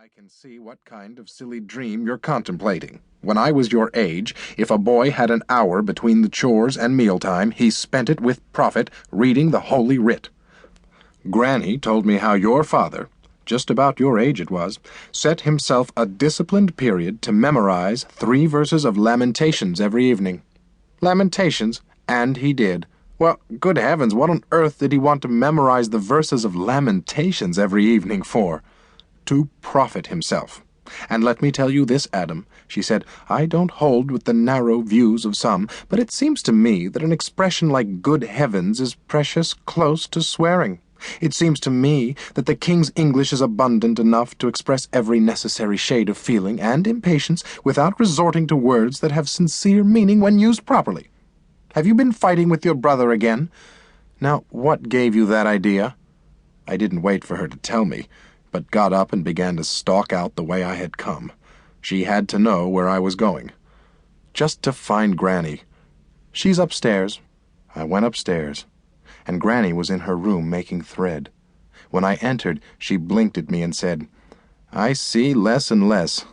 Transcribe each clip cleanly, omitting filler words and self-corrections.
I can see what kind of silly dream you're contemplating. When I was your age, if a boy had an hour between the chores and mealtime, he spent it with profit reading the Holy Writ. Granny told me how your father, just about your age it was, set himself a disciplined period to memorize 3 verses of Lamentations every evening. Lamentations, and he did. Well, good heavens, what on earth did he want to memorize the verses of Lamentations every evening for? To profit himself. And let me tell you this, Adam, she said, I don't hold with the narrow views of some, but it seems to me that an expression like good heavens is precious close to swearing. It seems to me that the King's English is abundant enough to express every necessary shade of feeling and impatience without resorting to words that have sincere meaning when used properly. Have you been fighting with your brother again? Now, what gave you that idea? I didn't wait for her to tell me, but got up and began to stalk out the way I had come. She had to know where I was going. Just to find Granny. She's upstairs. I went upstairs, and Granny was in her room making thread. When I entered, she blinked at me and said, I see less and less.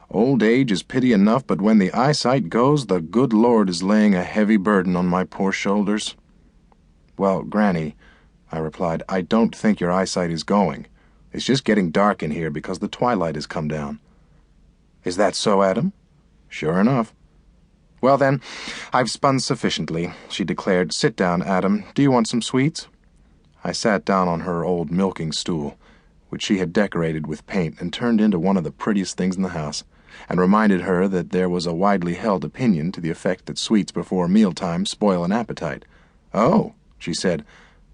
Old age is pity enough, but when the eyesight goes, the good Lord is laying a heavy burden on my poor shoulders. Well, Granny, I replied, I don't think your eyesight is going. It's just getting dark in here because the twilight has come down. Is that so, Adam? Sure enough. Well then, I've spun sufficiently, she declared. Sit down, Adam. Do you want some sweets? I sat down on her old milking stool, which she had decorated with paint and turned into one of the prettiest things in the house, and reminded her that there was a widely held opinion to the effect that sweets before mealtime spoil an appetite. Oh, she said,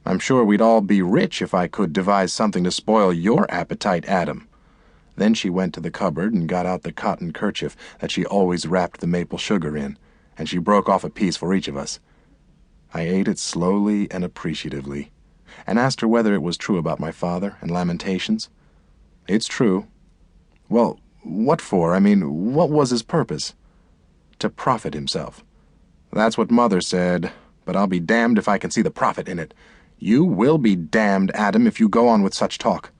I'm sure we'd all be rich if I could devise something to spoil your appetite, Adam. Then she went to the cupboard and got out the cotton kerchief that she always wrapped the maple sugar in, and she broke off a piece for each of us. I ate it slowly and appreciatively, and asked her whether it was true about my father and Lamentations. It's true. Well, what for? I mean, what was his purpose? To profit himself. That's what Mother said, but I'll be damned if I can see the profit in it. You will be damned, Adam, if you go on with such talk.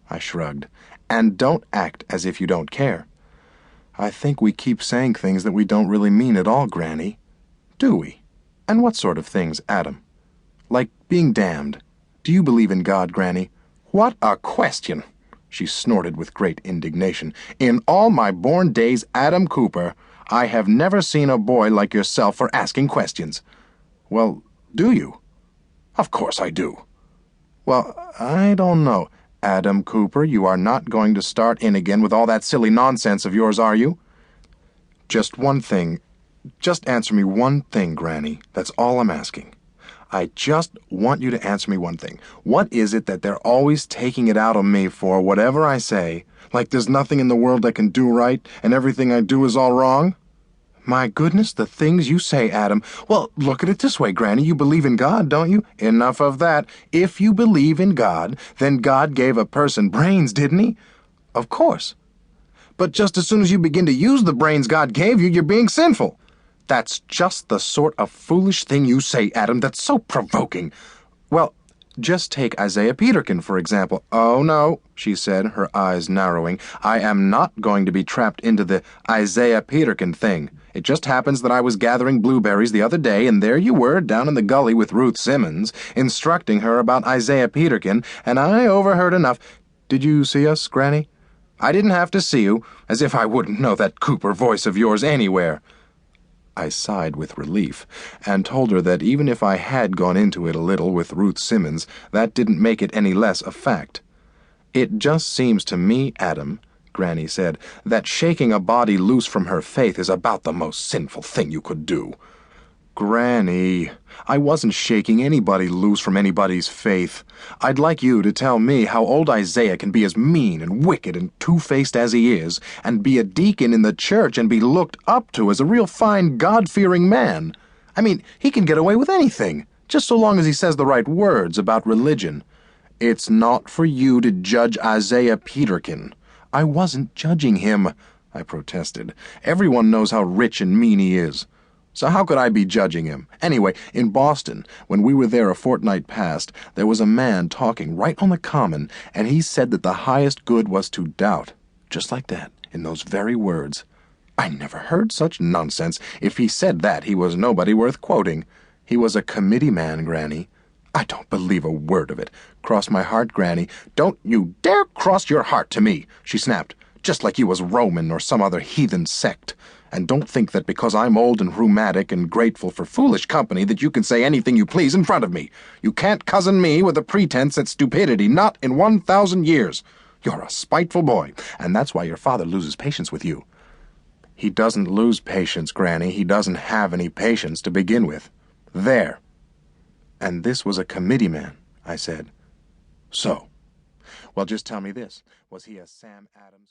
I shrugged. And don't act as if you don't care. I think we keep saying things that we don't really mean at all, Granny. Do we? And what sort of things, Adam? Like being damned. Do you believe in God, Granny? What a question! She snorted with great indignation. In all my born days, Adam Cooper, I have never seen a boy like yourself for asking questions. Well, do you? Of course I do. Well, I don't know. Adam Cooper, you are not going to start in again with all that silly nonsense of yours, are you? Just one thing. Just answer me one thing, Granny. That's all I'm asking. I just want you to answer me one thing. What is it that they're always taking it out on me for, whatever I say? Like there's nothing in the world I can do right, and everything I do is all wrong? My goodness, the things you say, Adam. Well, look at it this way, Granny. You believe in God, don't you? Enough of that. If you believe in God, then God gave a person brains, didn't he? Of course. But just as soon as you begin to use the brains God gave you, you're being sinful. That's just the sort of foolish thing you say, Adam, that's so provoking. Well, just take Isaiah Peterkin, for example. Oh, no, she said, her eyes narrowing. I am not going to be trapped into the Isaiah Peterkin thing. It just happens that I was gathering blueberries the other day, and there you were, down in the gully with Ruth Simmons, instructing her about Isaiah Peterkin, and I overheard enough. Did you see us, Granny? I didn't have to see you, as if I wouldn't know that Cooper voice of yours anywhere. I sighed with relief, and told her that even if I had gone into it a little with Ruth Simmons, that didn't make it any less a fact. It just seems to me, Adam, Granny said, that shaking a body loose from her faith is about the most sinful thing you could do. Granny, I wasn't shaking anybody loose from anybody's faith. I'd like you to tell me how old Isaiah can be as mean and wicked and two-faced as he is, and be a deacon in the church and be looked up to as a real fine, God-fearing man. I mean, he can get away with anything, just so long as he says the right words about religion. It's not for you to judge Isaiah Peterkin. I wasn't judging him, I protested. Everyone knows how rich and mean he is. So how could I be judging him? Anyway, in Boston, when we were there a fortnight past, there was a man talking right on the common, and he said that the highest good was to doubt. Just like that, in those very words. I never heard such nonsense. If he said that, he was nobody worth quoting. He was a committee man, Granny. I don't believe a word of it. Cross my heart, Granny. Don't you dare cross your heart to me, she snapped, just like you was Roman or some other heathen sect. And don't think that because I'm old and rheumatic and grateful for foolish company that you can say anything you please in front of me. You can't cozen me with a pretense at stupidity, not in 1,000 years. You're a spiteful boy, and that's why your father loses patience with you. He doesn't lose patience, Granny. He doesn't have any patience to begin with. There. And this was a committee man, I said. So. Well, just tell me this. Was he a Sam Adams...